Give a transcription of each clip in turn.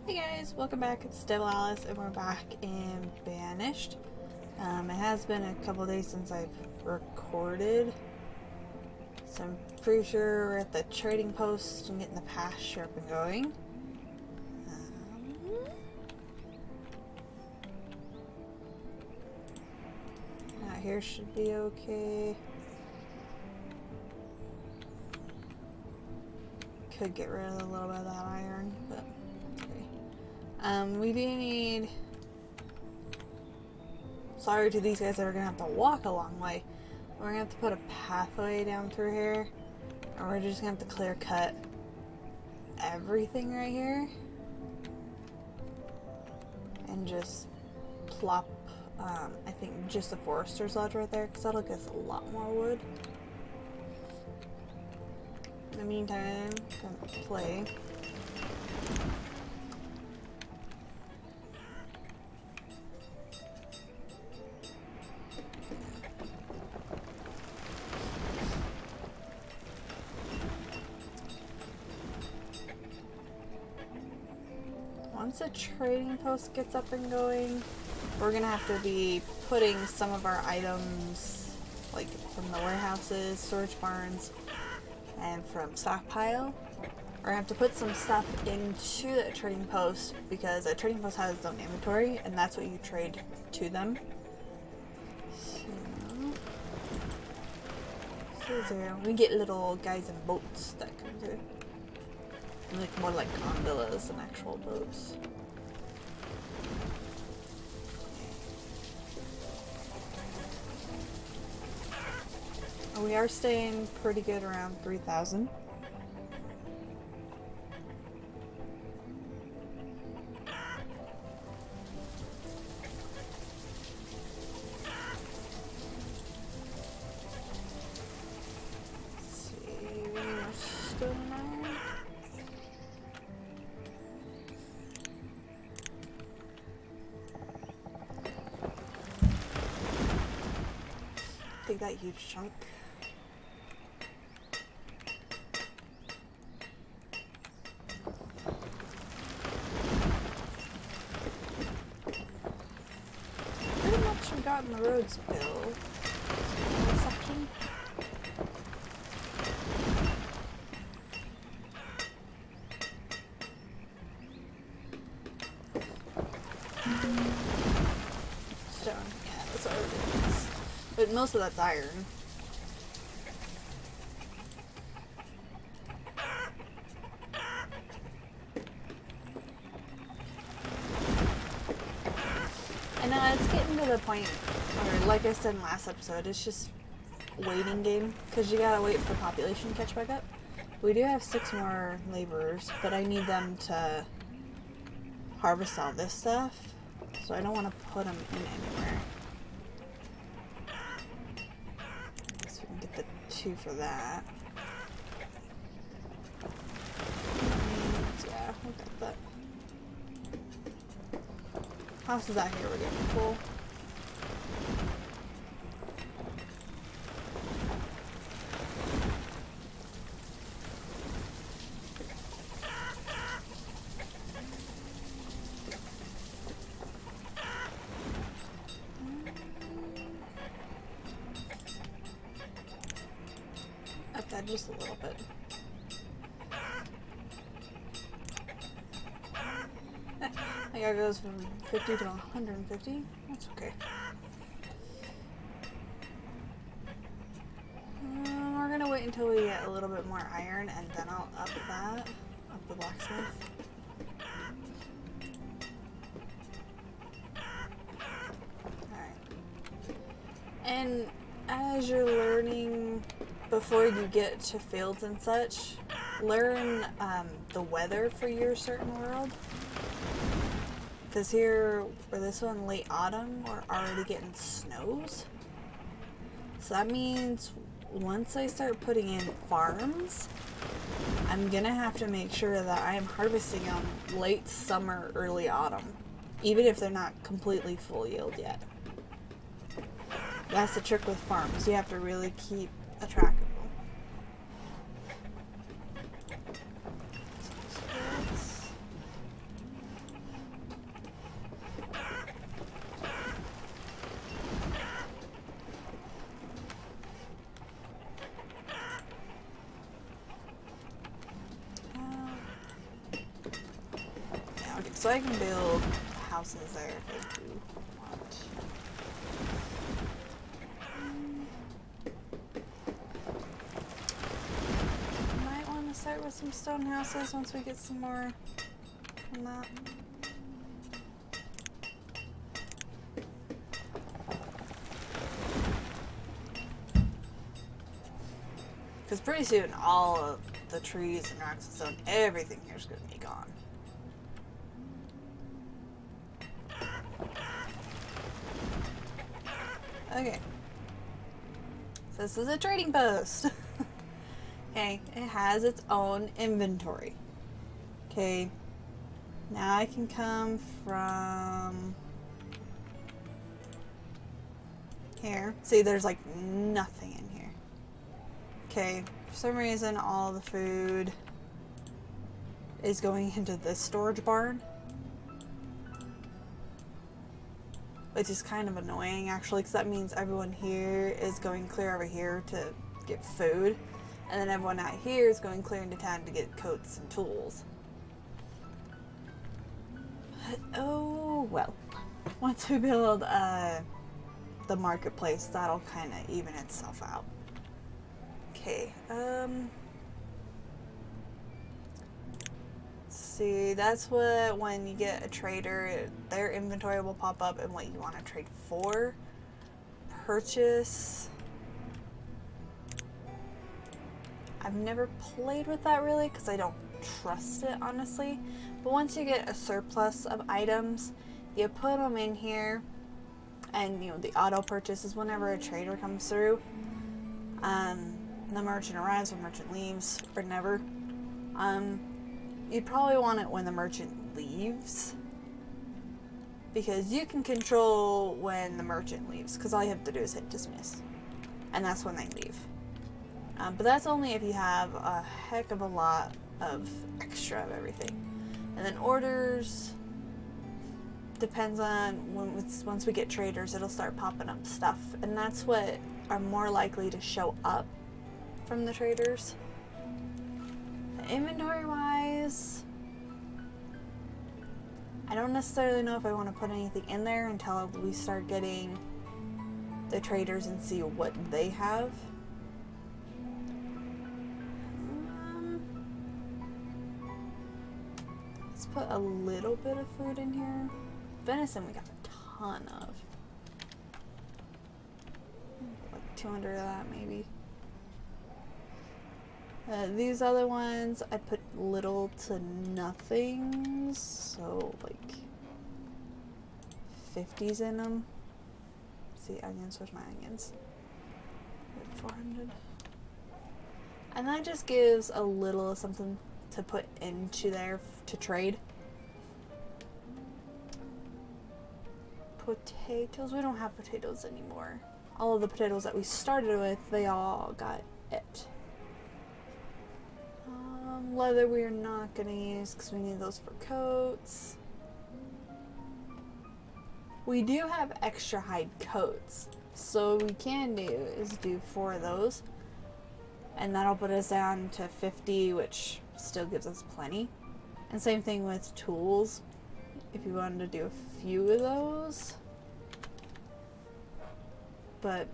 Hey guys, welcome back. It's Devil Alice, and we're back in Banished. It has been a couple days since I've recorded, so I'm pretty sure we're at the trading post and getting the pasture up and going. Out here should be okay. Could get rid of a little bit of that iron, but we do need. Sorry to these guys that are gonna have to walk a long way. We're gonna have to put a pathway down through here, and we're just gonna have to clear cut everything right here and just plop. I think just the forester's lodge right there, because that'll give us a lot more wood. In the meantime, I'm gonna play. Once the trading post gets up and going, we're gonna have to be putting some of our items, like from the warehouses, storage barns, and from stockpile. We're gonna have to put some stuff into that trading post because that trading post has its own inventory, and that's what you trade to them. So we get little guys in boats that come through. Like more like gondolas than actual boats. We are staying pretty good around 3,000. Take that huge chunk. Pretty much we got in the roads built. Section. Stone, yeah, that's what it is. But most of that's iron. And it's getting to the point where, like I said in last episode, it's just waiting game, because you gotta wait for the population to catch back up. We do have 6 more laborers, but I need them to harvest all this stuff, so I don't want to put them in anywhere. So we can get the 2 for that. And yeah, we got that. Houses out here we're getting full. Up that just a little bit. I think it goes from 50 to 150. That's okay. We're gonna wait until we get a little bit more iron, and then I'll up that, up the blacksmith. Alright. And as you're learning, before you get to fields and such, learn the weather for your certain world. Because here, for this one, late autumn, we're already getting snows. So that means once I start putting in farms, I'm gonna have to make sure that I am harvesting them late summer, early autumn, even if they're not completely full yield yet. That's the trick with farms. You have to really keep a track of them. So I can build houses there if I do want. Might want to start with some stone houses once we get some more from that. Because pretty soon all of the trees and rocks and stone, everything here is going to be gone. Okay. So this is a trading post. Okay, it has its own inventory. Okay. Now I can come from here. See, there's like nothing in here. Okay, for some reason all the food is going into this storage barn. Which is kind of annoying actually, because that means everyone here is going clear over here to get food. And then everyone out here is going clear into town to get coats and tools. But, oh well. Once we build the marketplace, that'll kind of even itself out. Okay, see, that's what, when you get a trader, their inventory will pop up and what you want to trade for. Purchase. I've never played with that really because I don't trust it, honestly. But once you get a surplus of items, you put them in here, and you know the auto purchase is whenever a trader comes through. The merchant arrives, the merchant leaves, or never. You'd probably want it when the merchant leaves, because you can control when the merchant leaves, because all you have to do is hit dismiss, and that's when they leave. But that's only if you have a heck of a lot of extra of everything. And then orders depends on once we get traders, it'll start popping up stuff, and that's what are more likely to show up from the traders. Inventory wise, I don't necessarily know if I want to put anything in there until we start getting the traders and see what they have. Let's put a little bit of food in here. Venison we got a ton of. Like 200 of that maybe. These other ones I put little to nothing, so like 50s in them. See, onions, where's my onions? 400. And that just gives a little of something to put into there to trade. Potatoes, we don't have potatoes anymore. All of the potatoes that we started with, they all got it. Leather we are not going to use because we need those for coats. We do have extra hide coats, so what we can do is do 4 of those, and that'll put us down to 50, which still gives us plenty. And same thing with tools, if you wanted to do a few of those. But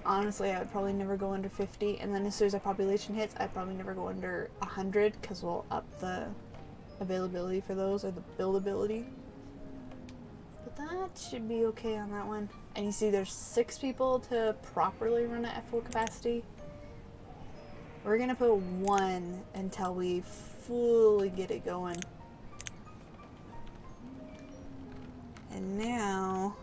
honestly, I would probably never go under 50, and then as soon as our population hits, I'd probably never go under 100 because we'll up the availability for those, or the buildability. But that should be okay on that one. And you see there's 6 people to properly run it at full capacity. We're gonna put 1 until we fully get it going. And now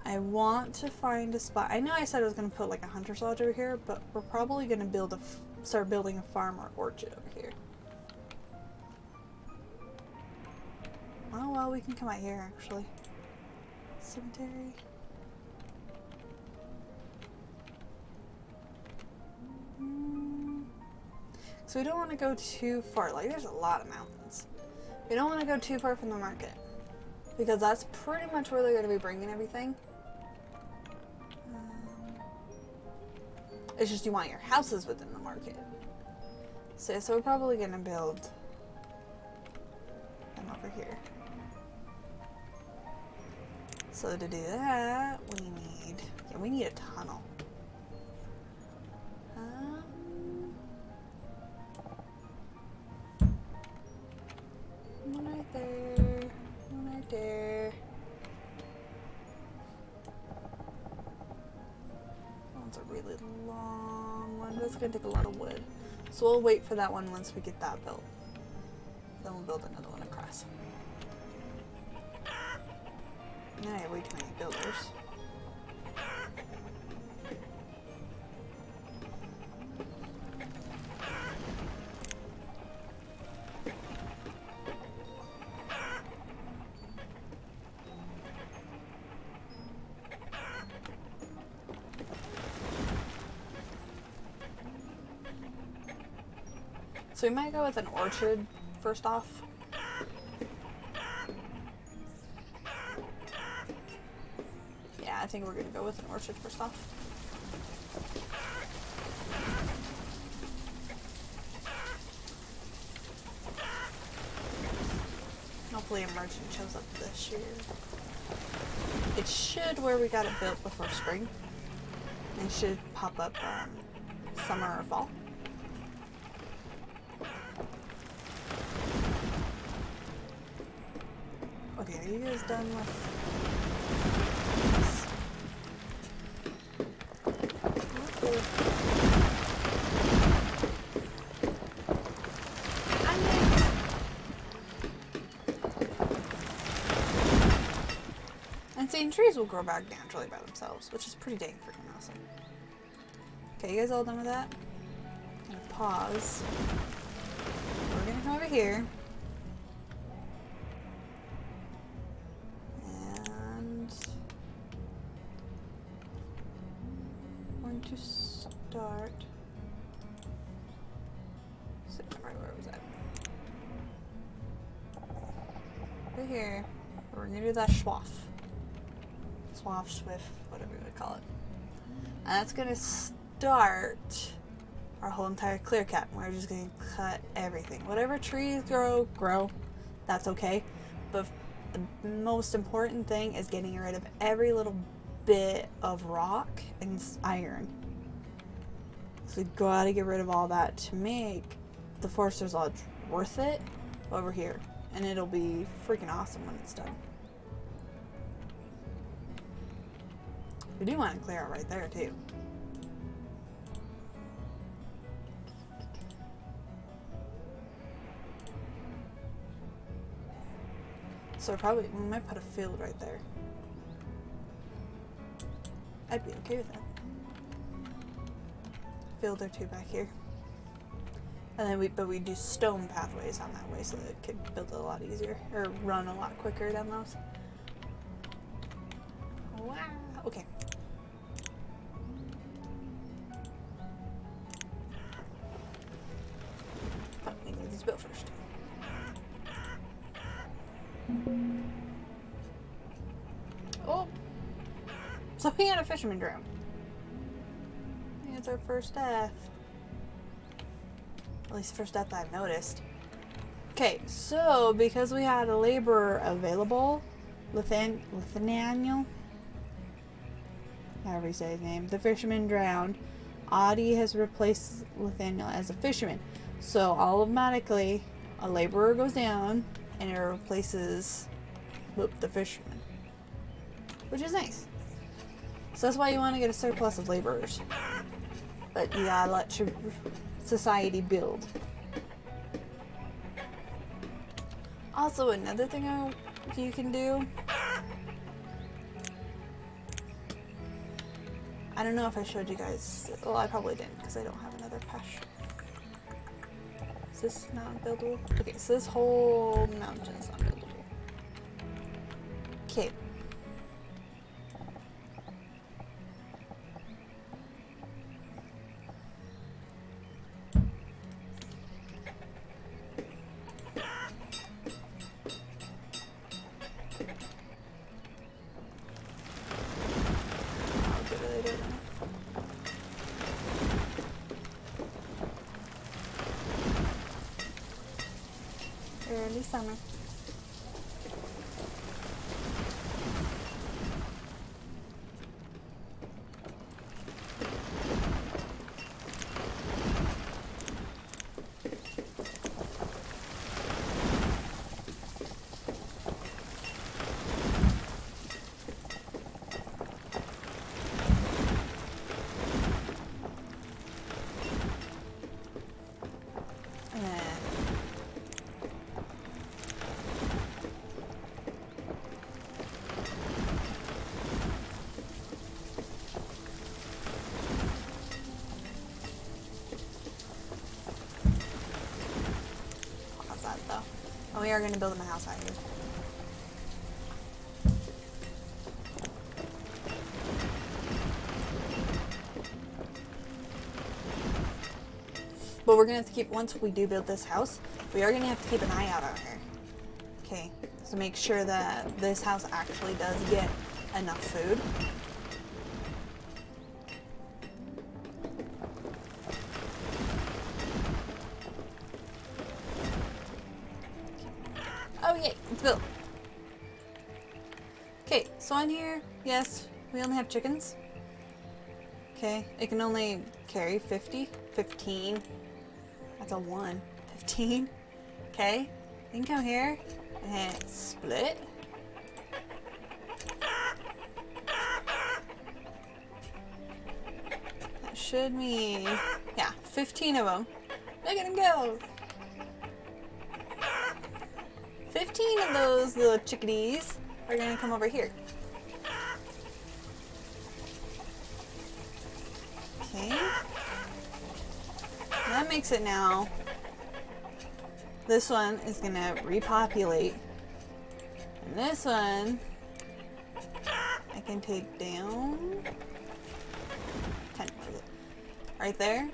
I want to find a spot. I know I said I was going to put like a hunter's lodge over here, but we're probably going to start building a farm or orchard over here. Oh well, we can come out here actually. Cemetery. So we don't want to go too far. Like, there's a lot of mountains. We don't want to go too far from the market, because that's pretty much where they're going to be bringing everything. It's just you want your houses within the market. So we're probably gonna build them over here. So to do that, we need a tunnel. One right there, one right there. That one's a really long one, but it's gonna take a lot of wood. So we'll wait for that one once we get that built. Then we'll build another one across. And I have way too many builders. So we might go with an orchard first off. Yeah, I think we're gonna go with an orchard first off. Hopefully a merchant shows up this year. It should where we got it built before spring. It should pop up summer or fall. Okay, are you guys done with this? And seeing trees will grow back naturally by themselves, which is pretty dang freaking awesome. Okay, you guys all done with that? I'm gonna pause. We're gonna come over here. To start. So, right where was that? Right here. We're gonna do that swath, swift, whatever you want to call it. And that's gonna start our whole entire clear cut. We're just gonna cut everything. Whatever trees grow. That's okay. But the most important thing is getting rid of every little bit of rock and iron. So we gotta get rid of all that to make the Forester's Lodge worth it over here. And it'll be freaking awesome when it's done. We do want to clear out right there too. So we might put a field right there. I'd be okay with that. Field or two back here. And then we do stone pathways on that way so that it could build a lot easier or run a lot quicker down those. Wow. Okay. Oh, we need these built first. Oh! So we had a fisherman drown. It's our first death. At least first death I've noticed. Okay, so because we had a laborer available, Nathaniel, however you say his name, the fisherman drowned. Audie has replaced Nathaniel as a fisherman. So automatically a laborer goes down and it replaces the fisherman. Which is nice. So that's why you want to get a surplus of laborers. But you gotta let your society build. Also, another thing you can do. I don't know if I showed you guys. Well, I probably didn't because I don't have another pasture. Is this not buildable? Okay, so this whole mountain is not buildable. Okay. early summer. And we are going to build him a house out here. But we're going to have to keep, once we do build this house, we are going to have to keep an eye out on her. Okay, so make sure that this house actually does get enough food. Oh yay, it's built. Okay, so on here, yes, we only have chickens. Okay, it can only carry 15. That's a 1. 15. Okay, you can come here and split. That should mean, yeah, 15 of them. Look at them go. 15 of those little chickadees are gonna come over here. Okay. That makes it now. This one is gonna repopulate. And this one I can take down 10, right there.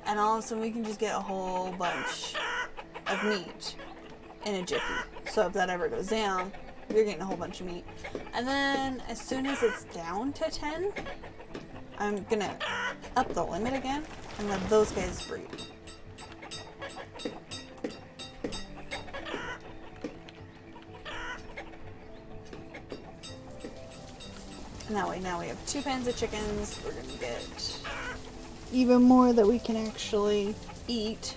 And all of a sudden we can just get a whole bunch of meat in a jiffy. So if that ever goes down, you're getting a whole bunch of meat. And then as soon as it's down to 10, I'm gonna up the limit again and let those guys breed. And that way now we have 2 pens of chickens. We're gonna get even more that we can actually eat.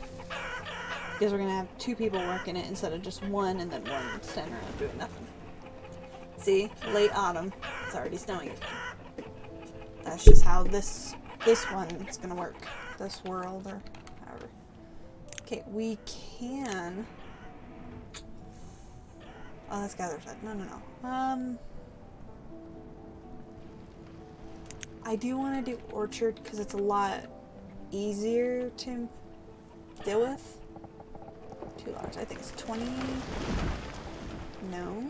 Because we're gonna have 2 people working it instead of just one, and then one standing around doing nothing. See, late autumn, it's already snowing again. That's just how this one is gonna work. This world, or however. Okay, we can. Oh, that's the other side. No. I do want to do orchard because it's a lot easier to deal with. Too large. I think it's 20. No.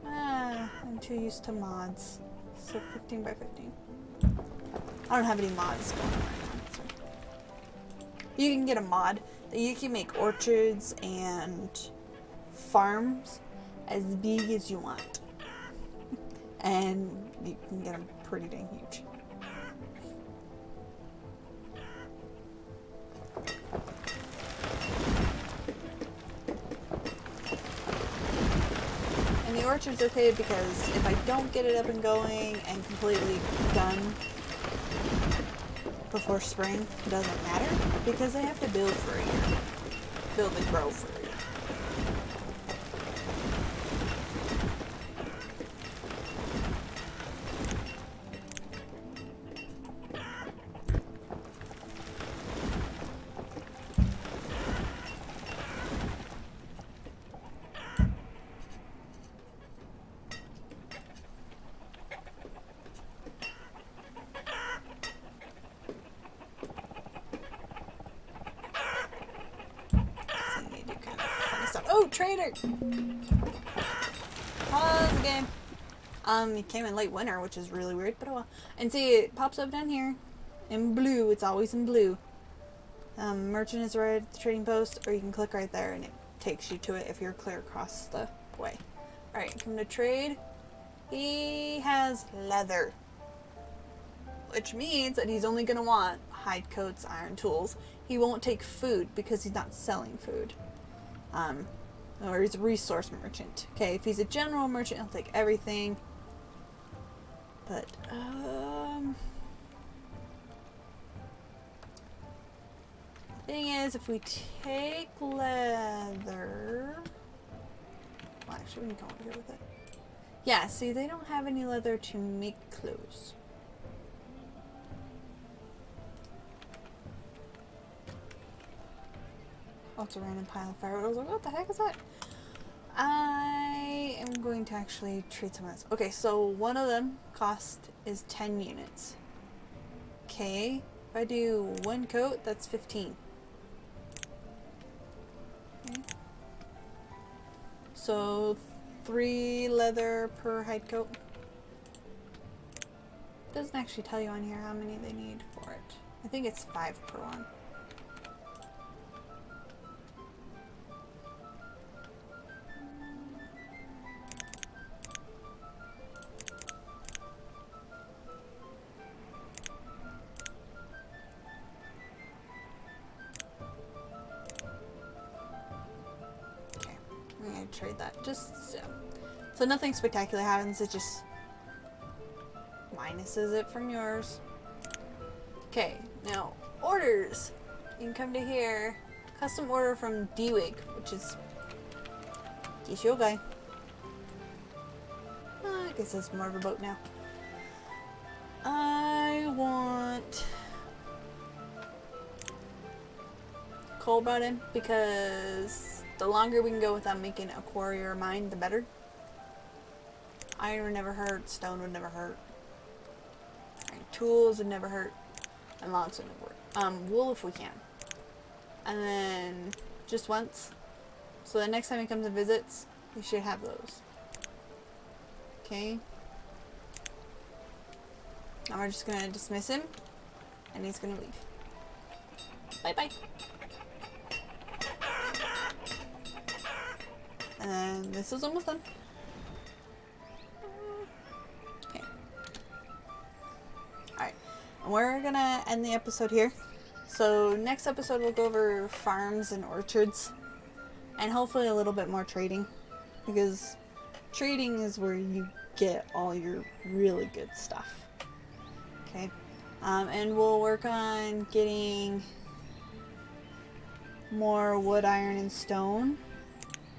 I'm too used to mods. So 15 by 15. I don't have any mods going on right now. So. You can get a mod that you can make orchards and farms as big as you want. And you can get them pretty dang huge. And the orchard's okay because if I don't get it up and going and completely done before spring, it doesn't matter because they have to build for a year. Build and grow for a year. Oh, trader! Pause the game. It came in late winter, which is really weird, but oh well. And see, it pops up down here in blue. It's always in blue. Merchant is right at the trading post, or you can click right there and it takes you to it if you're clear across the way. Alright, come to trade. He has leather. which means that he's only going to want hide coats, iron tools. He won't take food because he's not selling food. Or he's a resource merchant. Okay, if he's a general merchant, he'll take everything. But, thing is, if we take leather... Well, actually, we can go over here with it. Yeah, see, they don't have any leather to make clothes. Oh, it's a random pile of firewood. I was like, what the heck is that? I am going to actually trade some of this. Okay, so one of them cost is 10 units. Okay, if I do one coat, that's 15. Okay. So 3 leather per hide coat. Doesn't actually tell you on here how many they need for it. I think it's 5 per one. Trade that just so nothing spectacular happens. It just minuses it from yours. Okay, now orders. You can come to here, custom order from D-Wig, which is your guy. I guess it's more of a boat now. I want coal brought in because the longer we can go without making a quarry or a mine, the better. Iron would never hurt, stone would never hurt. Tools would never hurt, and logs would never hurt. Wool if we can. And then just once. So the next time he comes and visits, we should have those. Okay. Now we're just gonna dismiss him, and he's gonna leave. Bye bye. And then this is almost done. Okay. Alright. And we're gonna end the episode here. So next episode we'll go over farms and orchards. And hopefully a little bit more trading. Because trading is where you get all your really good stuff. Okay. And we'll work on getting more wood, iron, and stone.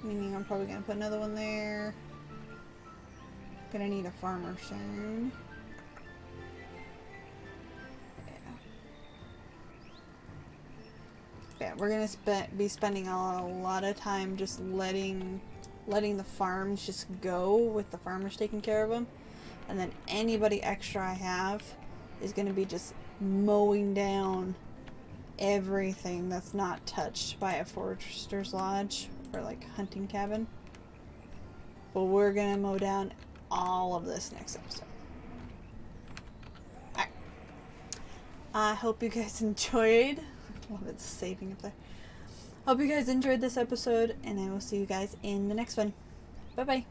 Meaning I'm probably going to put another one there. Gonna need a farmer soon. Yeah, we're going to be spending a lot of time just letting the farms just go with the farmers taking care of them. And then anybody extra I have is going to be just mowing down everything that's not touched by a forester's lodge. Or like hunting cabin. But we're gonna mow down all of this next episode. Alright. I hope you guys enjoyed. I love it saving up there. Hope you guys enjoyed this episode, and I will see you guys in the next one. Bye bye.